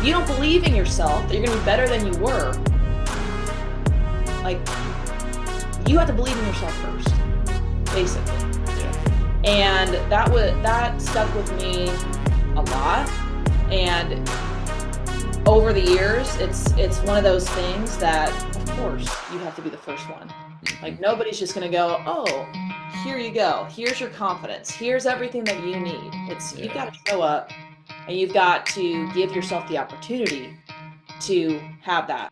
you don't believe in yourself that you're going to be better than you were, like you have to believe in yourself first, basically. Yeah. And that stuck with me a lot. And over the years, it's one of those things that, of course, you have to be the first one. Like Mhm. nobody's just gonna go, oh, here you go. Here's your confidence. Here's everything that you need. It's you've Yeah. got to show up and you've got to give yourself the opportunity to have that.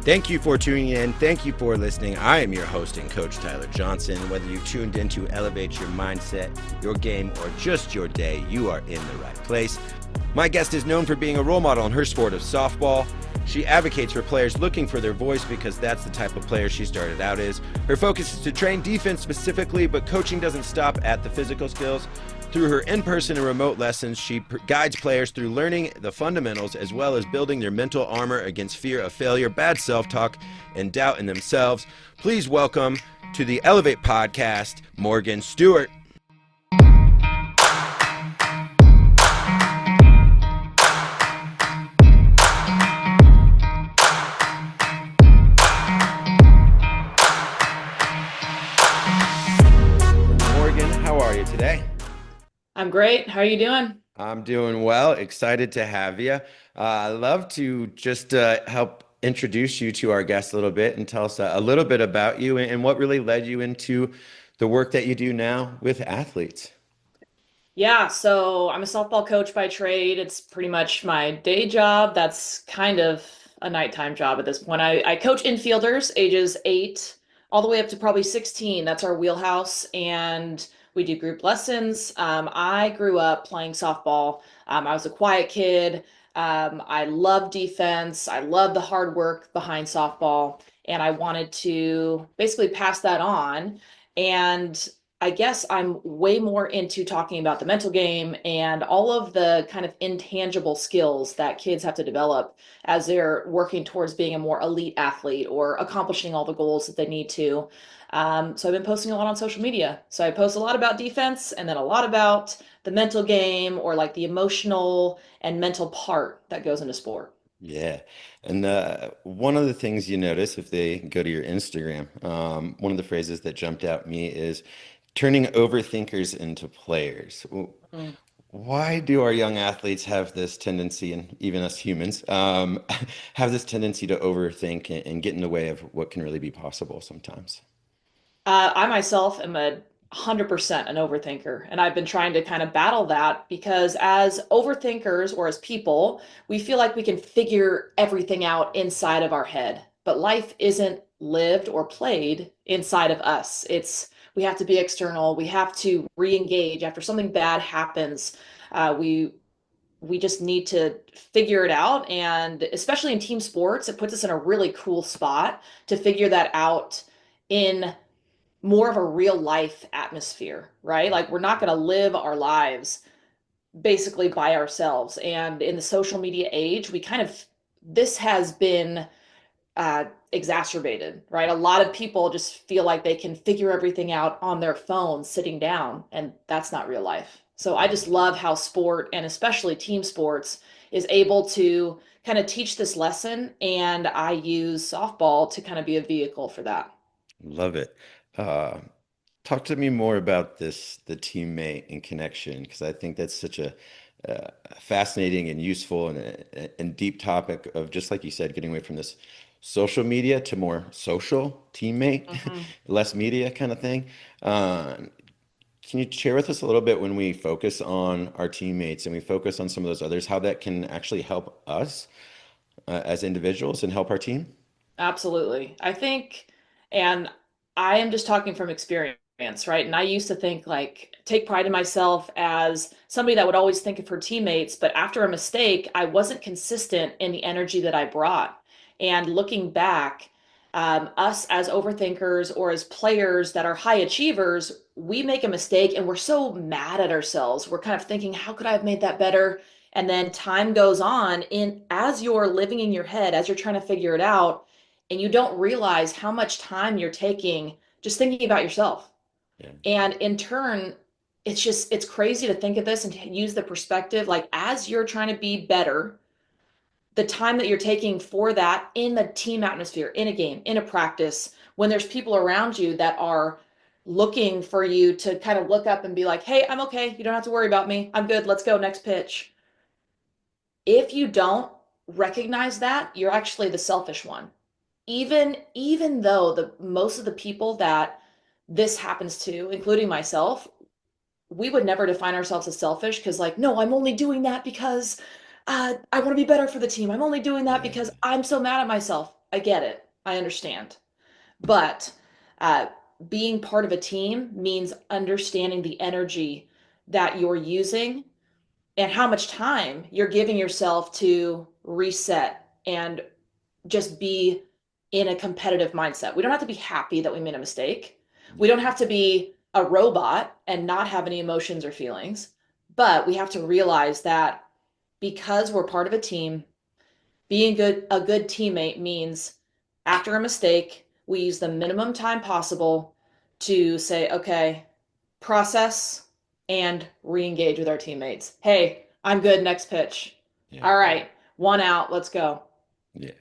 Thank you for tuning in. Thank you for listening. I am your host and coach, Tyler Johnson. Whether you tuned in to elevate your mindset, your game, or just your day, you are in the right place. My guest is known for being a role model in her sport of softball. She advocates for players looking for their voice because that's the type of player she started out as. Her focus is to train defense specifically, but coaching doesn't stop at the physical skills. Through her in-person and remote lessons, she guides players through learning the fundamentals as well as building their mental armor against fear of failure, bad self-talk, and doubt in themselves. Please welcome to the Elev8 podcast, Morgan Stuart. Morgan, how are you today? I'm great. How are you doing? I'm doing well. Excited to have you. I'd love to just help introduce you to our guest a little bit and tell us a little bit about you and what really led you into the work that you do now with athletes. Yeah, so I'm a softball coach by trade. It's pretty much my day job. That's kind of a nighttime job at this point. I coach infielders ages 8 all the way up to probably 16. That's our wheelhouse. And we do group lessons. I grew up playing softball. I was a quiet kid. I love defense. I love the hard work behind softball. And I wanted to basically pass that on. And I guess I'm way more into talking about the mental game and all of the kind of intangible skills that kids have to develop as they're working towards being a more elite athlete or accomplishing all the goals that they need to. So I've been posting a lot on social media. So I post a lot about defense and then a lot about the mental game or like the emotional and mental part that goes into sport. Yeah. And one of the things you notice if they go to your Instagram, one of the phrases that jumped out at me is turning overthinkers into players. Mm. Why do our young athletes have this tendency, and even us humans, have this tendency to overthink and get in the way of what can really be possible sometimes? I myself am 100% an overthinker, and I've been trying to kind of battle that because as overthinkers or as people, we feel like we can figure everything out inside of our head, but life isn't lived or played inside of us. We have to be external. We have to re-engage after something bad happens. We just need to figure it out, and especially in team sports, it puts us in a really cool spot to figure that out in more of a real life atmosphere, right? Like we're not going to live our lives basically by ourselves. And in the social media age, this has been exacerbated, right? A lot of people just feel like they can figure everything out on their phone sitting down, and that's not real life. So I just love how sport and especially team sports is able to kind of teach this lesson. And I use softball to kind of be a vehicle for that. Love it. Uh, Talk to me more about this, the teammate and connection, because I think that's such a fascinating and useful and deep topic of just like you said, getting away from this social media to more social teammate, Mhm. less media kind of thing. Uh, can you share with us a little bit when we focus on our teammates and we focus on some of those others, how that can actually help us as individuals and help our team? Absolutely. And I am just talking from experience, right? And I used to think like, take pride in myself as somebody that would always think of her teammates. But after a mistake, I wasn't consistent in the energy that I brought. And looking back, us as overthinkers or as players that are high achievers, we make a mistake and we're so mad at ourselves. We're kind of thinking, how could I have made that better? And then time goes on in as you're living in your head, as you're trying to figure it out, and you don't realize how much time you're taking just thinking about yourself. Yeah. And in turn, it's crazy to think of this and use the perspective like as you're trying to be better, the time that you're taking for that in the team atmosphere, in a game, in a practice, when there's people around you that are looking for you to kind of look up and be like, hey, I'm okay. You don't have to worry about me. I'm good. Let's go. Next pitch. If you don't recognize that, you're actually the selfish one. Even though the most of the people that this happens to, including myself, we would never define ourselves as selfish because, like, no, I'm only doing that because I want to be better for the team. I'm only doing that Yeah, because I'm so mad at myself. I get it. I understand. But uh, being part of a team means understanding the energy that you're using and how much time you're giving yourself to reset and just be in a competitive mindset. We don't have to be happy that we made a mistake. We yeah, don't have to be a robot and not have any emotions or feelings. But we have to realize that because we're part of a team, being a good teammate means after a mistake, we use the minimum time possible to say, okay, process and re-engage with our teammates. Hey, I'm good, next pitch. yeah, All right, one out, let's go. yeah.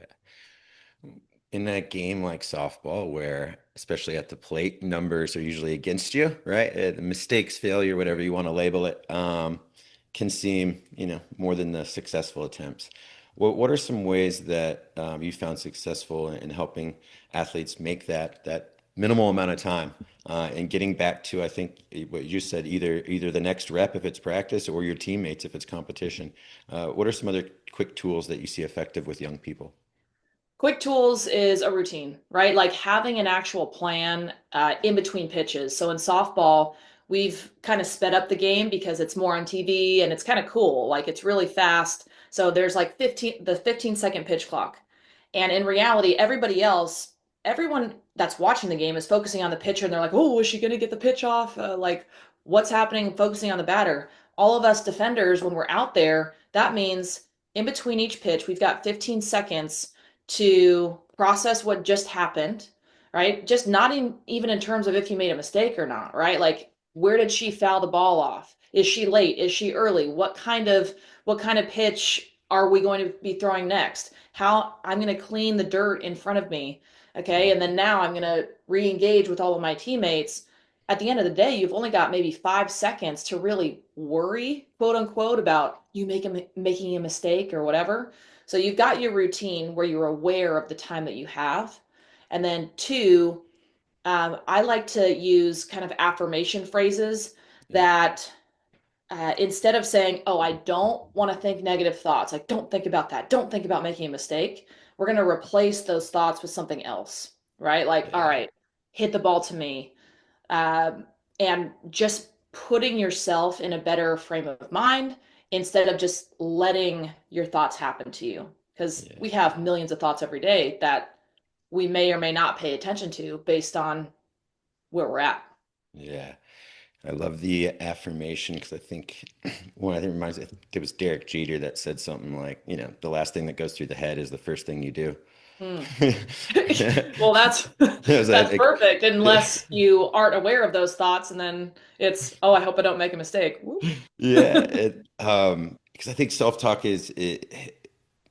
In that game like softball, where especially at the plate, numbers are usually against you, right? The mistakes, failure, whatever you want to label it, can seem, more than the successful attempts. What are some ways that you found successful in helping athletes make that minimal amount of time and getting back to, I think, what you said, either the next rep if it's practice or your teammates if it's competition. What are some other quick tools that you see effective with young people? Quick tools is a routine, right? Like having an actual plan in between pitches. So in softball, we've kind of sped up the game because it's more on TV and it's kind of cool. Like it's really fast. So there's like 15-second pitch clock. And in reality, everyone that's watching the game is focusing on the pitcher and they're like, oh, is she going to get the pitch off? Like what's happening, focusing on the batter. All of us defenders, when we're out there, that means in between each pitch, we've got 15 seconds to process what just happened, right? Just not even in terms of if you made a mistake or not, right? Like where did she foul the ball off? Is she late? Is she early? What kind of pitch are we going to be throwing next? How I'm going to clean the dirt in front of me, okay? And then now I'm going to re-engage with all of my teammates. At the end of the day, you've only got maybe 5 seconds to really worry, quote unquote, about making a mistake or whatever. So you've got your routine where you're aware of the time that you have. And then two, I like to use kind of affirmation phrases Yeah, that instead of saying, oh, I don't want to think negative thoughts, like don't think about that, don't think about making a mistake, we're going to replace those thoughts with something else, right? Like, all yeah, right, hit the ball to me. Um, and just putting yourself in a better frame of mind instead of just letting your thoughts happen to you. Because yeah, we have millions of thoughts every day that we may or may not pay attention to based on where we're at. yeah. I love the affirmation because I think one I think reminds me, I think it was Derek Jeter that said something like, the last thing that goes through the head is the first thing you do. Hmm. Yeah. Well, that's Was that's like, perfect unless you aren't aware of those thoughts and then it's, oh, I hope I don't make a mistake. Whoop. yeah, because I think self-talk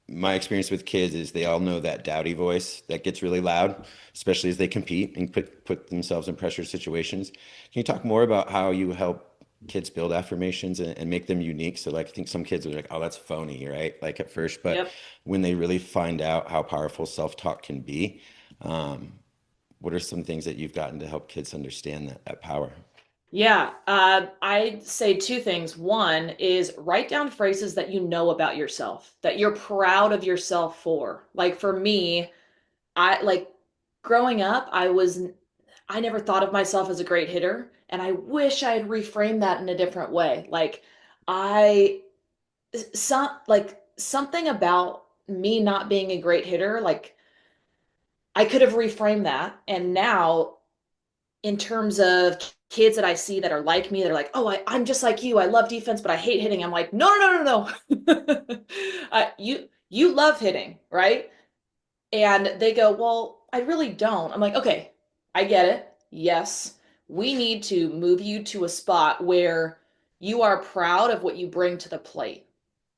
my experience with kids is they all know that dowdy voice that gets really loud, especially as they compete and put themselves in pressure situations. Can you talk more about how you help kids build affirmations and make them unique? So like I think some kids are like, oh, that's phony, right? Like at first, but Yep. when they really find out how powerful self-talk can be, um, what are some things that you've gotten to help kids understand that power? Yeah, I'd say two things. One is write down phrases that you know about yourself, that you're proud of yourself for. Like for me, I like growing up, I never thought of myself as a great hitter, and I wish I had reframed that in a different way. I something about me not being a great hitter, like I could have reframed that, and now in terms of kids that I see that are like me, they're like, oh, I'm just like you. I love defense, but I hate hitting. I'm like, no, no, no, no, no. You love hitting, right? And they go, well, I really don't. I'm like, okay, I get it. Yes. we need to move you to a spot where you are proud of what you bring to the plate.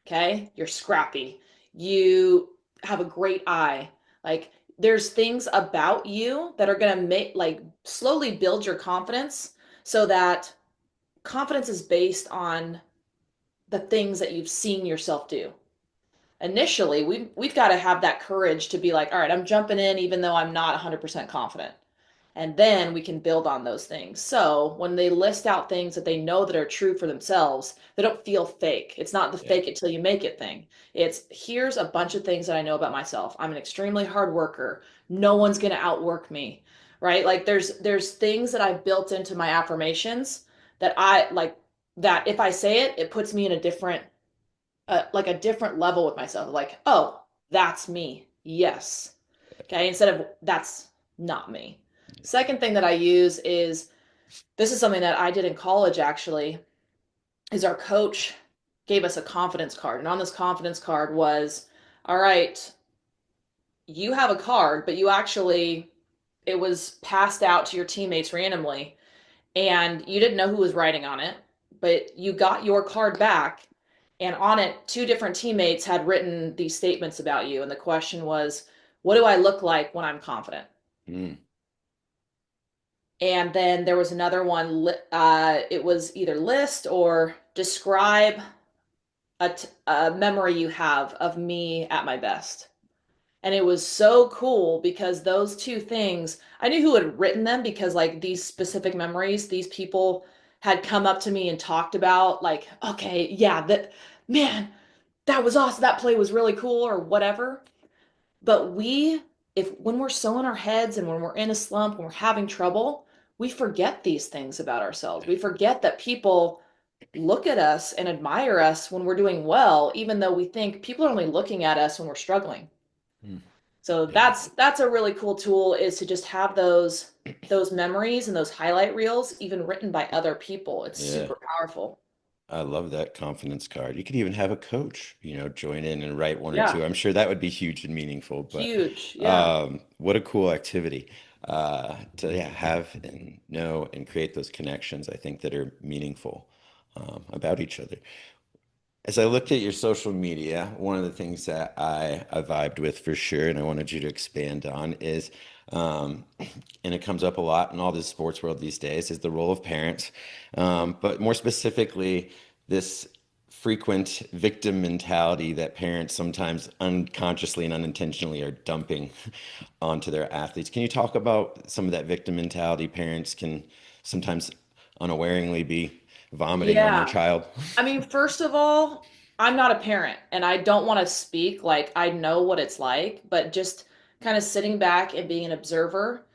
Okay? You're scrappy. You have a great eye. Like there's things about you that are going to make like slowly build your confidence so that confidence is based on the things that you've seen yourself do. Initially, we've got to have that courage to be like, all right, I'm jumping in even though I'm not 100% confident. And then we can build on those things. So when they list out things that they know that are true for themselves, they don't feel fake. It's not the Yeah. fake it till you make it thing. It's here's a bunch of things that I know about myself. I'm an extremely hard worker. No one's going to outwork me, right? Like there's things that I've built into my affirmations that I like that if I say it, it puts me in a different like a different level with myself. Like, oh, that's me. Yes. Okay. Instead of that's not me. Second thing that I use is this is something that I did in college actually, is our coach gave us a confidence card. And on this confidence card was, all right, you have a card, but you actually, it was passed out to your teammates randomly and you didn't know who was writing on it, but you got your card back and on it two different teammates had written these statements about you and the question was, what do I look like when I'm confident? Mm. And then there was another one, it was either list or describe a memory you have of me at my best. And it was so cool because those two things, I knew who had written them because like these specific memories, these people had come up to me and talked about like, okay, yeah, that man, that was awesome. That play was really cool or whatever. But if when we're so in our heads and when we're in a slump, when we're having trouble, we forget these things about ourselves. We forget that people look at us and admire us when we're doing well, even though we think people are only looking at us when we're struggling. Mm. So Yeah. that's a really cool tool is to just have those memories and those highlight reels even written by other people. It's Yeah. super powerful. I love that confidence card. You could even have a coach, join in and write one or Yeah, two. I'm sure that would be huge and meaningful, but huge. Yeah. what a cool activity to yeah, have and know and create those connections, I think, that are meaningful about each other. As I looked at your social media, one of the things that I vibed with for sure, and I wanted you to expand on, is, and it comes up a lot in all the sports world these days, is the role of parents. But more specifically, this frequent victim mentality that parents sometimes unconsciously and unintentionally are dumping onto their athletes. Can you talk about some of that victim mentality parents can sometimes unawareingly be vomiting on their Yeah. child? I mean, first of all, I'm not a parent and I don't want to speak like I know what it's like, but just kind of sitting back and being an observer,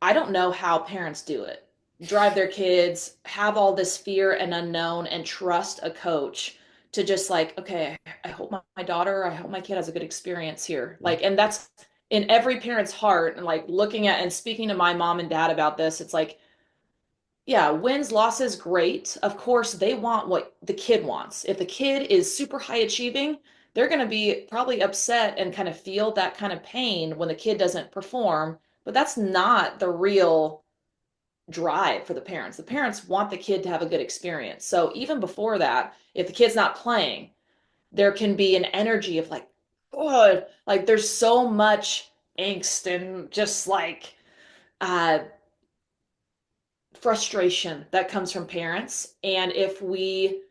I don't know how parents do it. Drive their kids, have all this fear and unknown, and trust a coach to just like, okay, I hope my daughter, I hope my kid has a good experience here. Like, and that's in every parent's heart. And like looking at and speaking to my mom and dad about this, it's like, yeah, wins, losses, great. Of course, they want what the kid wants. If the kid is super high achieving, they're going to be probably upset and kind of feel that kind of pain when the kid doesn't perform. But that's not the real drive for the parents. The parents want the kid to have a good experience. So even before that, if the kid's not playing, there can be an energy of like, oh, like there's so much angst and just like uh frustration that comes from parents. And if we,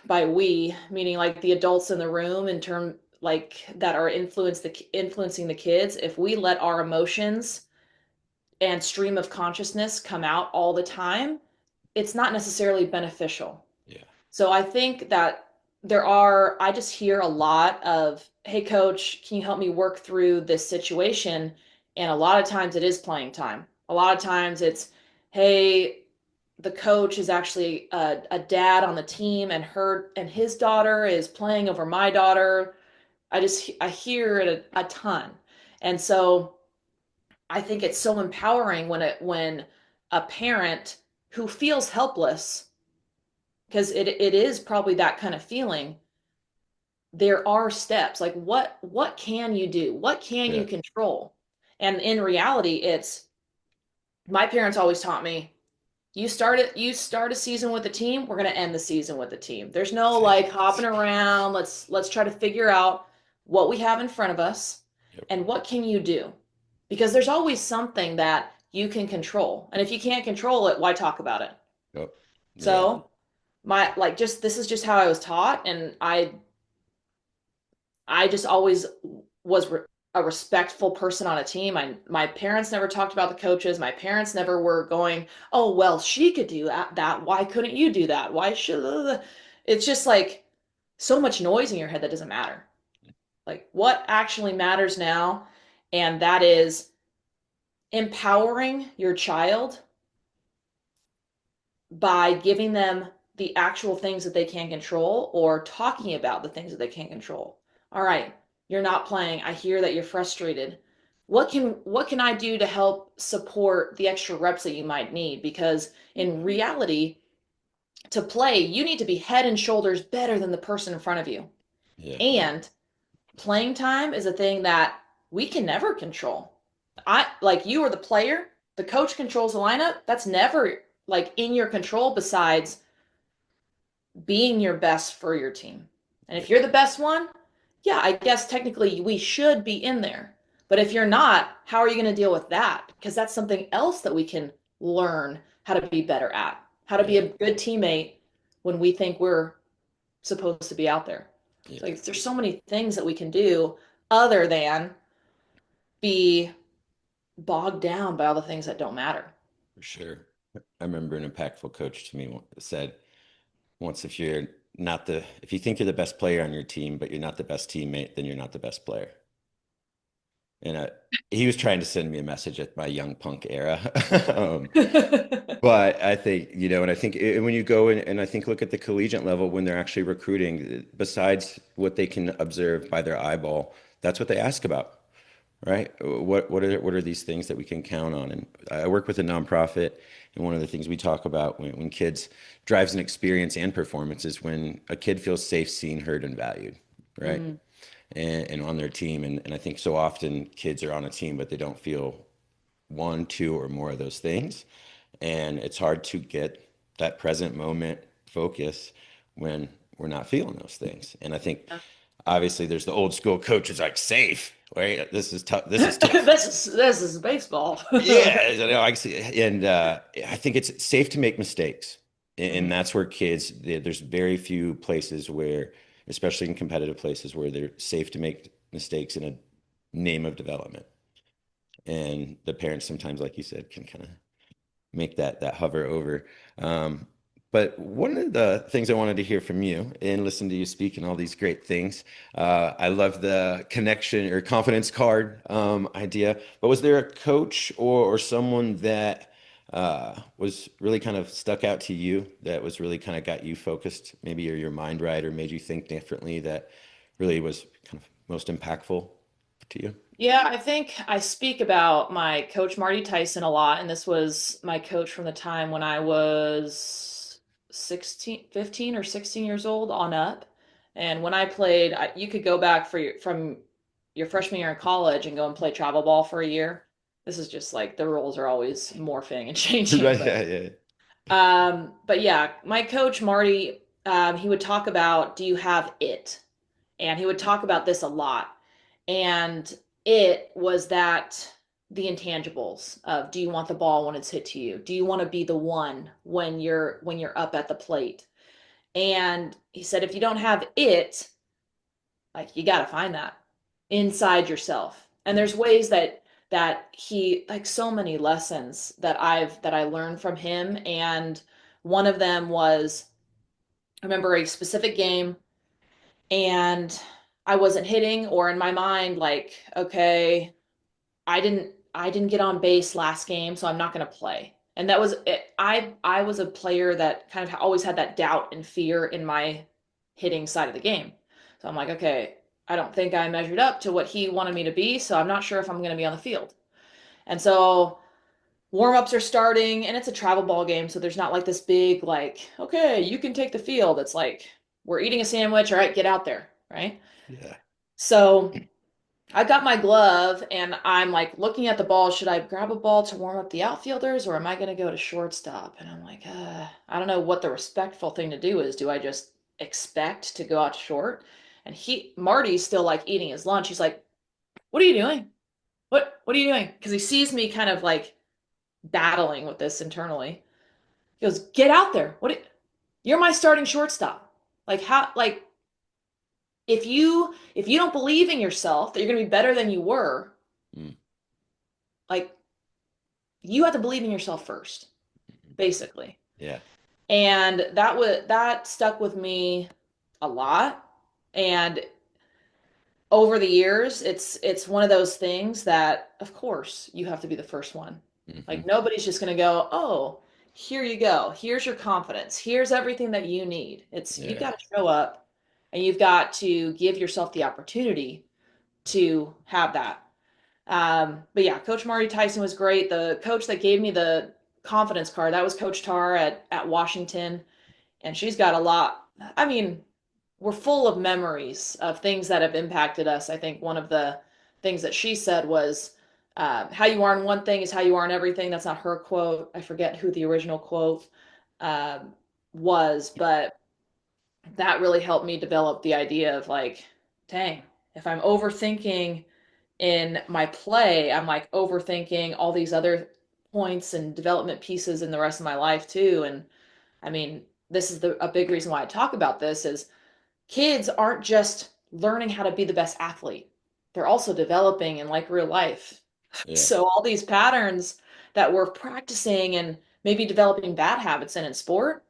by we, meaning like the adults in the room in term like that are influencing the kids, if we let our emotions and stream of consciousness come out all the time, it's not necessarily beneficial. Yeah. So I think that I just hear a lot of, hey, coach, can you help me work through this situation? And a lot of times it is playing time. A lot of times it's, hey, the coach is actually a dad on the team and his daughter is playing over my daughter. I hear it a ton. And so I think it's so empowering when a parent who feels helpless because it is probably that kind of feeling, there are steps like what can you do, what can Yeah. you control, and in reality it's My parents always taught me, you start a season with the team, we're going to end the season with the team. There's no Same. like hopping around. Let's try to figure out what we have in front of us Yep. and what can you do? Because there's always something that you can control. And if you can't control it, why talk about it? Yep. Yeah. So, my like just this is just how I was taught, and I just always was a respectful person on a team. My parents never talked about the coaches. My parents never were going, "Oh, well, she could do that. Why couldn't you do that? Why should?" It's just like so much noise in your head that doesn't matter. Like what actually matters now, and that is empowering your child by giving them the actual things that they can control or talking about the things that they can control. All right, you're not playing. I hear that you're frustrated. What can I do to help support the extra reps that you might need? Because in reality, to play, you need to be head and shoulders better than the person in front of you. Yeah. And playing time is a thing that we can never control. I like you are the player, the coach controls the lineup. That's never like in your control besides being your best for your team. And Yeah. if you're the best one, yeah, I guess technically we should be in there. But if you're not, how are you going to deal with that? Because that's something else that we can learn how to be better at, how to be Yeah. a good teammate when we think we're supposed to be out there. Yeah. So like, there's so many things that we can do other than be bogged down by all the things that don't matter. For sure. I remember an impactful coach to me said once, if you think you're the best player on your team, but you're not the best teammate, then you're not the best player. And he was trying to send me a message at my young punk era. um, but I think, and I think when you go in and I think look at the collegiate level when they're actually recruiting, besides what they can observe by their eyeball, that's what they ask about, right? What are these things that we can count on? And I work with a nonprofit, and one of the things we talk about when kids drives an experience and performance is when a kid feels safe, seen, heard, and valued, right? Mm, And on their team. And I think so often kids are on a team, but they don't feel one, two, or more of those things. And it's hard to get that present moment focus when we're not feeling those things. And I think yeah. obviously there's the old school coaches like safe, right? This is tough. This is tough. This is baseball. Yeah, I see. And I think it's safe to make mistakes. And Mhm. that's where kids, there's very few places where, especially in competitive places, where they're safe to make mistakes in a name of development. And the parents sometimes, like you said, can kind of make that hover over. Um, but one of the things I wanted to hear from you and listen to you speak and all these great things, I love the connection or confidence card idea. But was there a coach or someone that was really kind of stuck out to you that was really kind of got you focused, maybe your mind right, or made you think differently that really was kind of most impactful to you? Yeah, I think I speak about my coach Marty Tyson a lot, and this was my coach from the time when I was 16, 15 or 16 years old on up. And when I played, you could go back from your freshman year in college and go and play travel ball for a year. This is just like the rules are always morphing and changing, Right. but Yeah. Yeah. but yeah, my coach Marty, he would talk about, do you have it? And he would talk about this a lot. And it was that the intangibles of, do you want the ball when it's hit to you? Do you want to be the one when you're up at the plate? And he said if you don't have it, like you got to find that inside yourself. And there's ways that he like so many lessons that I learned from him, and one of them was I remember a specific game and I wasn't hitting, or in my mind like, okay, I didn't get on base last game, so I'm not going to play. And that was it. I was a player that kind of always had that doubt and fear in my hitting side of the game. So I'm like, okay, I don't think I measured up to what he wanted me to be, so I'm not sure if I'm going to be on the field. And so warm-ups are starting, and it's a travel ball game, so there's not like this big like, okay, you can take the field. It's like we're eating a sandwich, all right, get out there, right? Yeah. So I got my glove and I'm like looking at the ball. Should I grab a ball to warm up the outfielders or am I going to go to shortstop? And I'm like, I don't know what the respectful thing to do is. Do I just expect to go out to short? And Marty's still like eating his lunch. He's like, what are you doing? What are you doing? Because he sees me kind of like battling with this internally. He goes, get out there. You're my starting shortstop. Like how, like if you don't believe in yourself that you're going to be better than you were, Mm, like you have to believe in yourself first, basically. yeah, And that stuck with me a lot. And over the years, it's one of those things that, of course, you have to be the first one. hmm, Like nobody's just going to go, "Oh, here you go. Here's your confidence. Here's everything that you need." It's you've yeah, got to show up and you've got to give yourself the opportunity to have that. But yeah, Coach Marty Tyson was great. The coach that gave me the confidence card, that was Coach Tar at Washington, and she's got a lot. I mean, we're full of memories of things that have impacted us. I think one of the things that she said was, "How you are in one thing is how you are in everything." That's not her quote. I forget who the original quote um, was, but that really helped me develop the idea of like, dang, if I'm overthinking in my play, I'm like overthinking all these other points and development pieces in the rest of my life too. And I mean, this is a big reason why I talk about this is kids aren't just learning how to be the best athlete. They're also developing in like real life. yeah, So all these patterns that we're practicing and maybe developing bad habits in sport,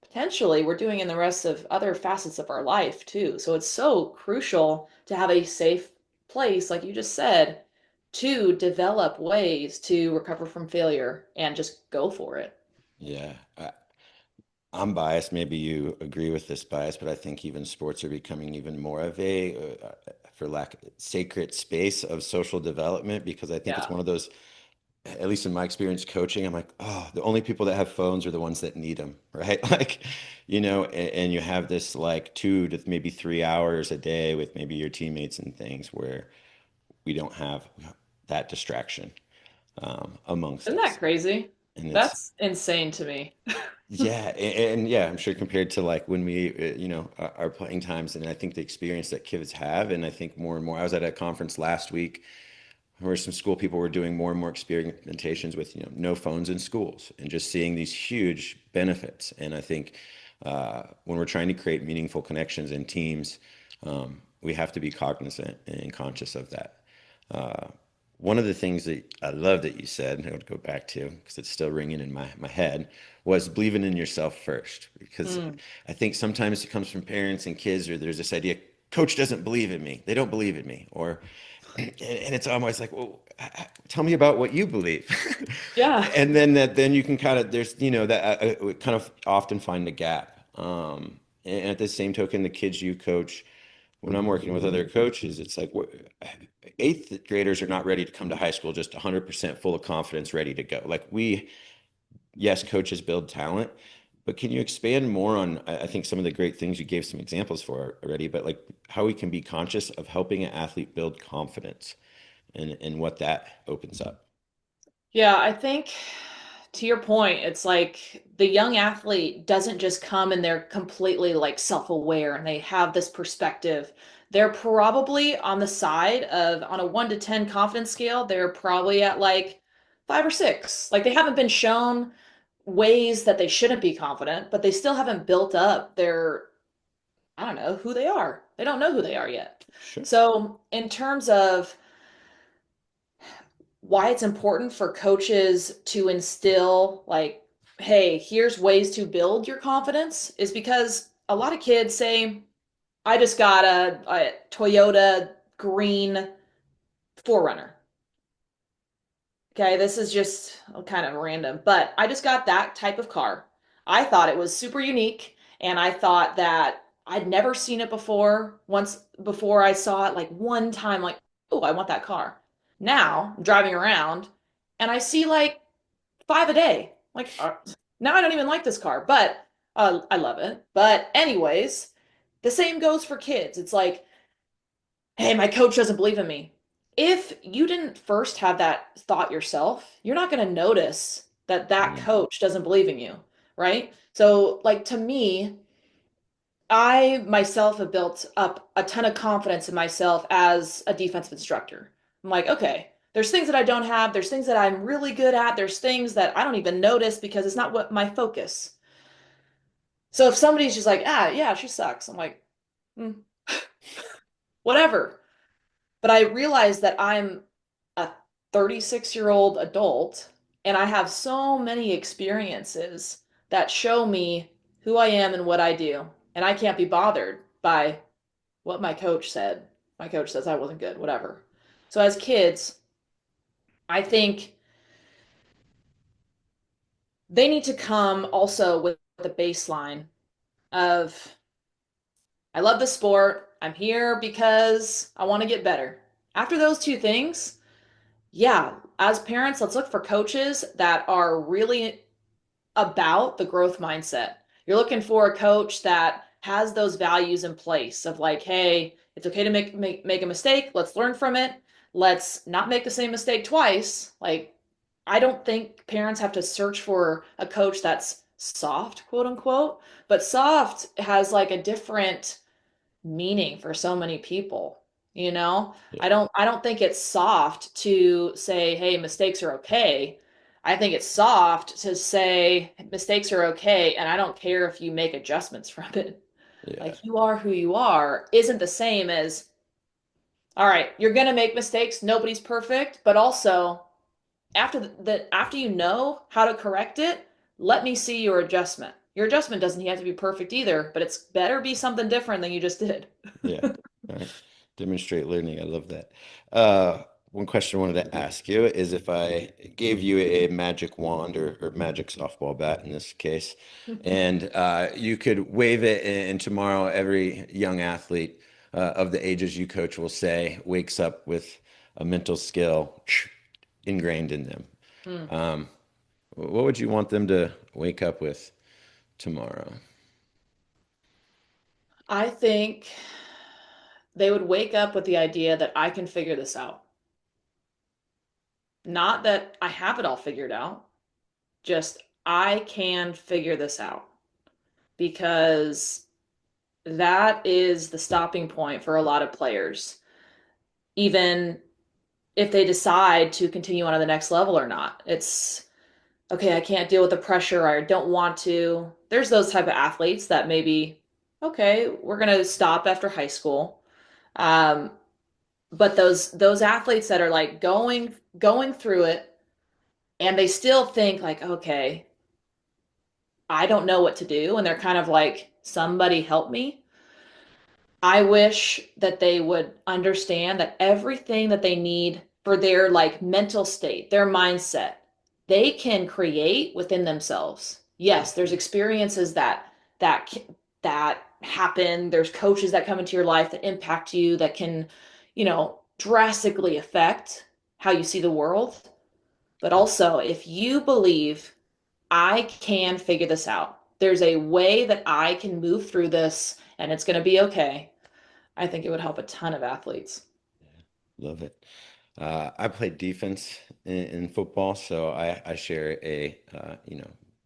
potentially we're doing in the rest of other facets of our life too. So it's so crucial to have a safe place, like you just said, to develop ways to recover from failure and just go for it. yeah. I'm biased. Maybe you agree with this bias, but I think even sports are becoming even more of for lack of sacred space of social development because I think it's Yeah. one of those, at least in my experience coaching, I'm like, oh, the only people that have phones are the ones that need them, right? Like, and you have this like 2 to maybe 3 hours a day with maybe your teammates and things where we don't have that distraction amongst Isn't us. that crazy? And it's That's insane to me. Yeah, and yeah, I'm sure compared to like when we, our playing times, and I think the experience that kids have, and I think more and more. I was at a conference last week where some school people were doing more and more experimentations with, no phones in schools, and just seeing these huge benefits. And I think when we're trying to create meaningful connections in teams, we have to be cognizant and conscious of that. Uh, One of the things that I love that you said, and I would go back to because it's still ringing in my head, was believing in yourself first. Because Mm. I think sometimes it comes from parents and kids, or there's this idea, coach doesn't believe in me. They don't believe in me. And it's almost like, well, tell me about what you believe. Yeah. And then you can kind of, there's, that kind of often find a gap. And at the same token, the kids you coach, when I'm working with other coaches, it's like eighth graders are not ready to come to high school just 100% full of confidence, ready to go. Like yes, coaches build talent, but can you expand more on, I think some of the great things you gave some examples for already, but like how we can be conscious of helping an athlete build confidence and what that opens up? Yeah, I think to your point, it's like the young athlete doesn't just come and they're completely like self-aware and they have this perspective. They're probably on the side of, on a 1 to 10 confidence scale, they're probably at like 5 or 6. Like they haven't been shown ways that they shouldn't be confident, but they still haven't built up their, I don't know, who they are. They don't know who they are yet. Sure. So, in terms of why it's important for coaches to instill like, hey, here's ways to build your confidence is because a lot of kids say, I just got a Toyota green Forerunner. Okay, this is just kind of random, but I just got that type of car. I thought it was super unique, and I thought that I'd never seen it before. Once before I saw it like one time, like, oh, I want that car. Now I'm driving around and I see like 5 a day. Like, now I don't even like this car, but I love it. But, anyways, the same goes for kids. It's like, hey, my coach doesn't believe in me. if you didn't first have that thought yourself, you're not going to notice that that Mm, coach doesn't believe in you, right? So, like to me, I myself have built up a ton of confidence in myself as a defensive instructor. I'm like, okay, there's things that I don't have, there's things that I'm really good at, there's things that I don't even notice because it's not what my focus. So if somebody's just like, ah, yeah, she sucks, I'm like, mm, whatever. But I realize that I'm a 36-year-old adult and I have so many experiences that show me who I am and what I do. And I can't be bothered by what my coach said. My coach says I wasn't good, whatever. So as kids, I think they need to come also with the baseline of I love the sport. I'm here because I want to get better. After those two things, yeah, as parents, let's look for coaches that are really about the growth mindset. You're looking for a coach that has those values in place of like, hey, it's okay to make a mistake. Let's learn from it. Let's not make the same mistake twice. Like, I don't think parents have to search for a coach that's soft, quote unquote, but soft has like a different meaning for so many people, you know? yeah, I don't think it's soft to say, hey, mistakes are okay. I think it's soft to say mistakes are okay, and I don't care if you make adjustments from it. yeah, Like you are who you are isn't the same as, all right, you're gonna make mistakes, nobody's perfect, but also after you know how to correct it, let me see your adjustment. Your adjustment doesn't have to be perfect either, but it's better be something different than you just did. yeah. All right. Demonstrate learning. I love that. Uh, One question I wanted to ask you is if I gave you a magic wand or magic softball bat in this case, and you could wave it, and tomorrow every young athlete of the ages you coach will say wakes up with a mental skill ingrained in them. Hmm. Um, what would you want them to wake up with tomorrow? I think they would wake up with the idea that I can figure this out. Not that I have it all figured out, just I can figure this out because that is the stopping point for a lot of players, even if they decide to continue on to the next level or not. It's okay, I can't deal with the pressure, I don't want to. There's those type of athletes that maybe, okay, we're going to stop after high school. Um, but those athletes that are like going through it and they still think like, okay, I don't know what to do, and they're kind of like, somebody help me. I wish that they would understand that everything that they need for their like mental state, their mindset, they can create within themselves. Yes, there's experiences that that happen. There's coaches that come into your life that impact you that can, drastically affect how you see the world. But also, if you believe I can figure this out, there's a way that I can move through this and it's going to be okay. I think it would help a ton of athletes. Love it. I played defense in football, so I share a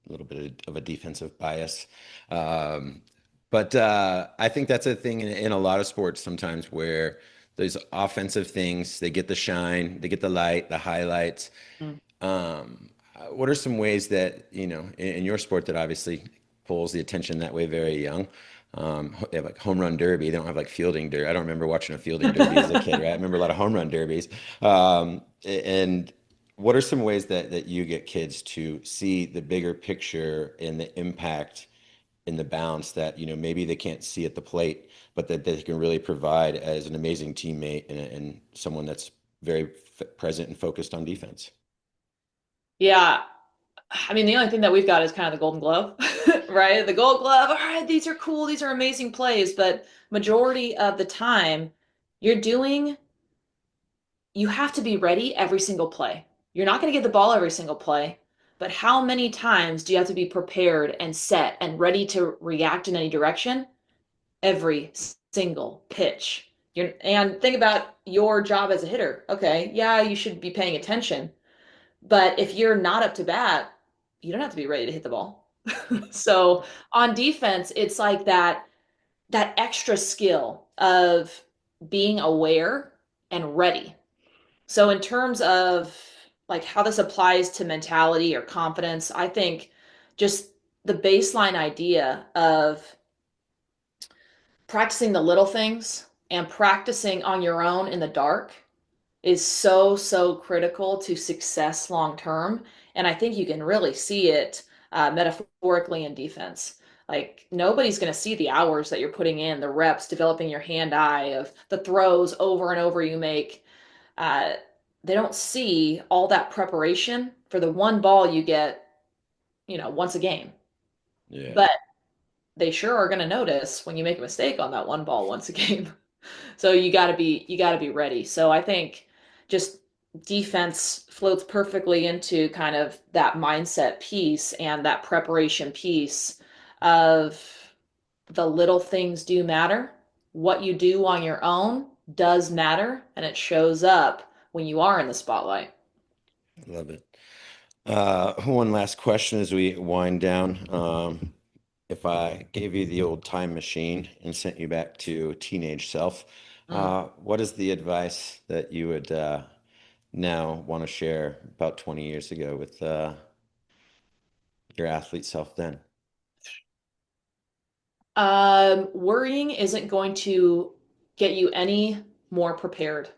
little bit of a defensive bias. Um, but I think that's a thing in a lot of sports sometimes where there's offensive things, they get the shine, they get the light, the highlights. Mm. What are some ways that, in your sport that obviously pulls the attention that way very young? They have like home run derby. They don't have like fielding derby. I don't remember watching a fielding derby as a kid, right? I remember a lot of home run derbies. And what are some ways that you get kids to see the bigger picture and the impact in the bounce that, maybe they can't see at the plate, but that they can really provide as an amazing teammate and someone that's very present and focused on defense? Yeah. I mean, the only thing that we've got is kind of the Golden Glove, right? The Gold Glove. All right, these are cool. These are amazing plays. But majority of the time, you're doing, you have to be ready every single play. You're not going to get the ball every single play, but how many times do you have to be prepared and set and ready to react in any direction? Every single pitch. And think about your job as a hitter. Okay, yeah, you should be paying attention, but if you're not up to bat, you don't have to be ready to hit the ball. So on defense, it's like that extra skill of being aware and ready. So in terms of like how this applies to mentality or confidence, I think just the baseline idea of practicing the little things and practicing on your own in the dark is so, so critical to success long term. And I think you can really see it metaphorically in defense. Like nobody's going to see the hours that you're putting in, the reps, developing your hand eye of the throws over and over you make. Uh, they don't see all that preparation for the one ball you get, once a game. Yeah. But they sure are going to notice when you make a mistake on that one ball once a game. So you got to be ready. So I think just defense floats perfectly into kind of that mindset piece and that preparation piece of the little things do matter. What you do on your own does matter, and it shows up when you are in the spotlight. Love it. One last question as we wind down. If I gave you the old time machine and sent you back to teenage self, Mm. what is the advice that you would now want to share about 20 years ago with your athlete self then? Worrying isn't going to get you any more prepared.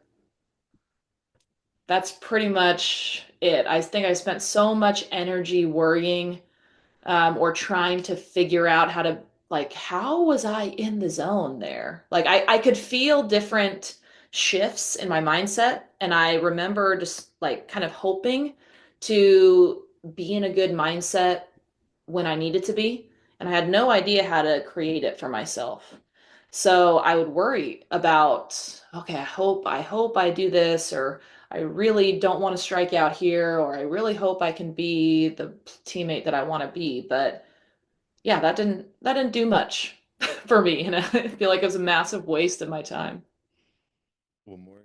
That's pretty much it. I think I spent so much energy worrying or trying to figure out how to, like, how was I in the zone there? Like, I could feel different shifts in my mindset. And I remember just like kind of hoping to be in a good mindset when I needed to be. And I had no idea how to create it for myself. So I would worry about, okay, I hope I do this, or I really don't want to strike out here, or I really hope I can be the teammate that I want to be. But yeah, that didn't do much for me. And I feel like it was a massive waste of my time. One more.